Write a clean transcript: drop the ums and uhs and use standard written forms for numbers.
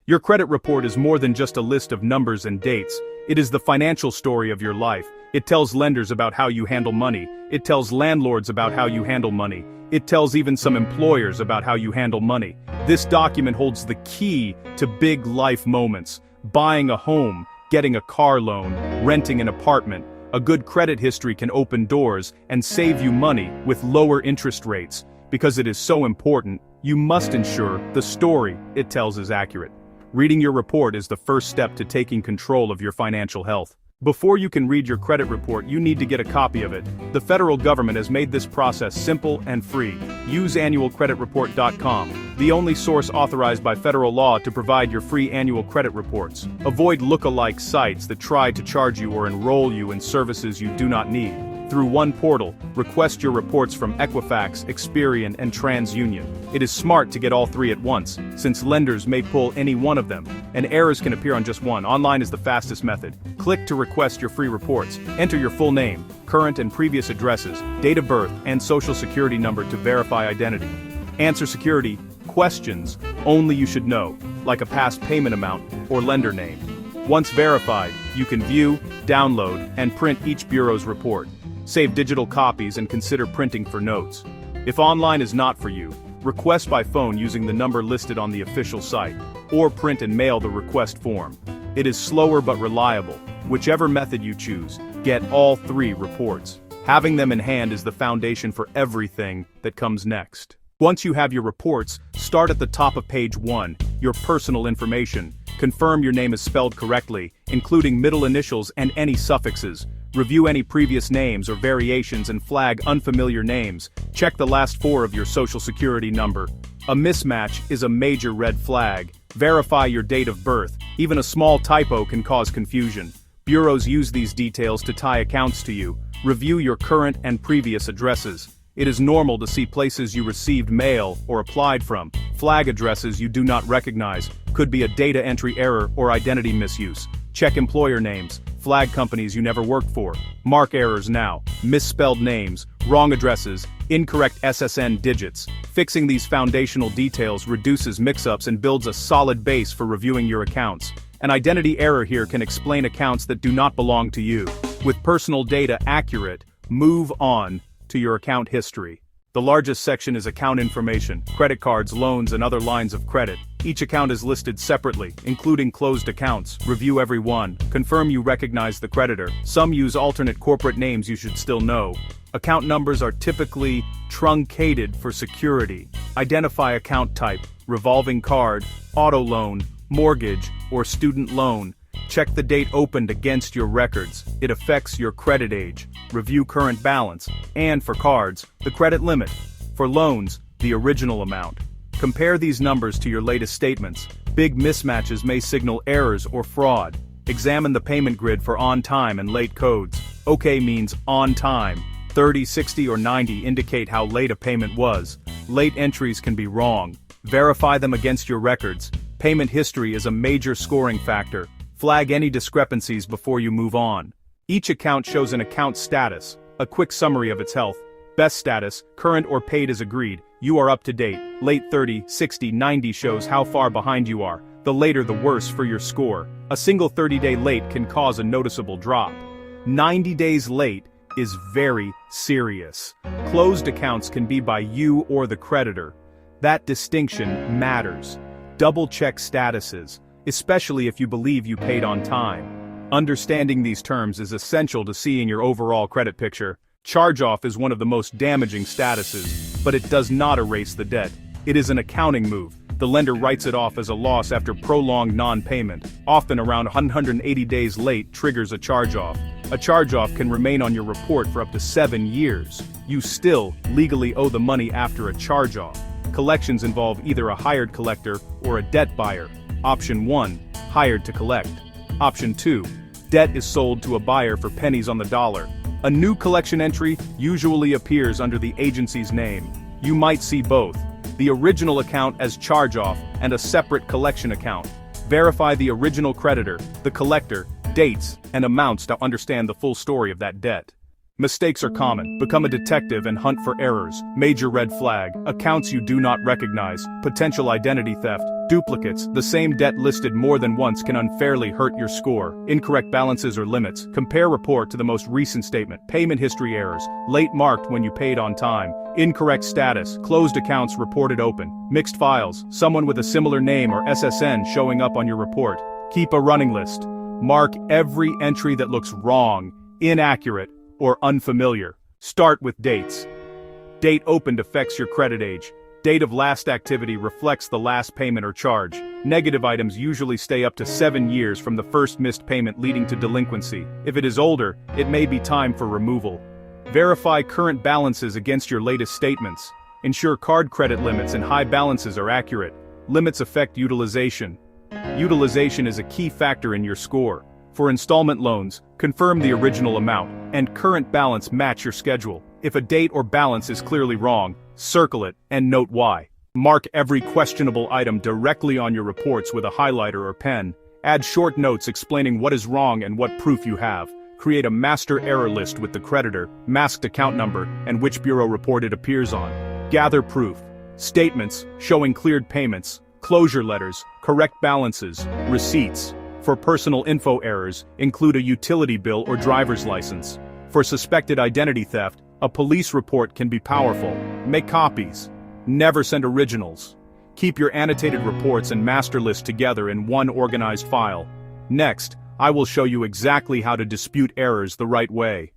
Your credit report is more than just a list of numbers and dates. It is the financial story of your life. It tells lenders about how you handle money. It tells landlords about how you handle money. It tells even some employers about how you handle money. This document holds the key to big life moments. Buying a home, getting a car loan, renting an apartment. A good credit history can open doors and save you money with lower interest rates. Because it is so important, you must ensure the story it tells is accurate. Reading your report is the first step to taking control of your financial health. Before you can read your credit report, you need to get a copy of it. The federal government has made this process simple and free. Use annualcreditreport.com, the only source authorized by federal law to provide your free annual credit reports. Avoid look-alike sites that try to charge you or enroll you in services you do not need. Through one portal, request your reports from Equifax, Experian, and TransUnion. It is smart to get all three at once, since lenders may pull any one of them, and errors can appear on just one. Online is the fastest method. Click to request your free reports. Enter your full name, current and previous addresses, date of birth, and social security number to verify identity. Answer security questions only you should know, like a past payment amount or lender name. Once verified, you can view, download, and print each bureau's report. Save digital copies and consider printing for notes. If online is not for you, request by phone using the number listed on the official site, or print and mail the request form. It is slower but reliable. Whichever method you choose, get all three reports. Having them in hand is the foundation for everything that comes next. Once you have your reports, start at the top of page 1, your personal information. Confirm your name is spelled correctly, including middle initials and any suffixes. Review any previous names or variations and flag unfamiliar names. Check the last 4 of your social security number. A mismatch is a major red flag. Verify your date of birth. Even a small typo can cause confusion. Bureaus use these details to tie accounts to you. Review your current and previous addresses. It is normal to see places you received mail or applied from. Flag addresses you do not recognize. Could be a data entry error or identity misuse. Check employer names. Flag companies you never worked for. Mark errors now. Misspelled names, wrong addresses, incorrect SSN digits. Fixing these foundational details reduces mix-ups and builds a solid base for reviewing your accounts. An identity error here can explain accounts that do not belong to you. With personal data accurate, move on to your account history. The largest section is account information, credit cards, loans, and other lines of credit. Each account is listed separately, including closed accounts. Review every one. Confirm you recognize the creditor. Some use alternate corporate names you should still know. Account numbers are typically truncated for security. Identify account type, revolving card, auto loan, mortgage, or student loan. Check the date opened against your records. It affects your credit age. Review current balance, and for cards, the credit limit. For loans, the original amount. Compare these numbers to your latest statements. Big mismatches may signal errors or fraud. Examine the payment grid for on time and late codes. OK means on time. 30, 60, or 90 indicate how late a payment was. Late entries can be wrong. Verify them against your records. Payment history is a major scoring factor. Flag any discrepancies before you move on. Each account shows an account status, a quick summary of its health. Best status, current or paid as agreed, you are up to date. Late 30, 60, 90 shows how far behind you are. The later the worse for your score. A single 30-day late can cause a noticeable drop. 90 days late is very serious. Closed accounts can be by you or the creditor. That distinction matters. Double-check statuses, especially if you believe you paid on time. Understanding these terms is essential to seeing your overall credit picture. Charge-off is one of the most damaging statuses, but it does not erase the debt. It is an accounting move. The lender writes it off as a loss after prolonged non-payment. Often around 180 days late triggers a charge-off. A charge-off can remain on your report for up to 7 years. You still legally owe the money after a charge-off. Collections involve either a hired collector or a debt buyer. Option 1, hired to collect. Option 2, debt is sold to a buyer for pennies on the dollar. A new collection entry usually appears under the agency's name. You might see both, the original account as charge-off and a separate collection account. Verify the original creditor, the collector, dates, and amounts to understand the full story of that debt. Mistakes are common. Become a detective and hunt for errors. Major red flag. Accounts you do not recognize. Potential identity theft. Duplicates. The same debt listed more than once can unfairly hurt your score. Incorrect balances or limits. Compare report to the most recent statement. Payment history errors. Late marked when you paid on time. Incorrect status. Closed accounts reported open. Mixed files. Someone with a similar name or SSN showing up on your report. Keep a running list. Mark every entry that looks wrong, inaccurate, or unfamiliar. Start with dates. Date opened affects your credit age. Date of last activity reflects the last payment or charge. Negative items usually stay up to 7 years from the first missed payment, leading to delinquency. If it is older, it may be time for removal. Verify current balances against your latest statements. Ensure card credit limits and high balances are accurate. Limits affect utilization. Utilization is a key factor in your score. For installment loans, confirm the original amount and current balance match your schedule. If a date or balance is clearly wrong, circle it and note why. Mark every questionable item directly on your reports with a highlighter or pen. Add short notes explaining what is wrong and what proof you have. Create a master error list with the creditor, masked account number, and which bureau report it appears on. Gather proof. Statements showing cleared payments, closure letters, correct balances, receipts. For personal info errors, include a utility bill or driver's license. For suspected identity theft, a police report can be powerful. Make copies. Never send originals. Keep your annotated reports and master list together in one organized file. Next, I will show you exactly how to dispute errors the right way.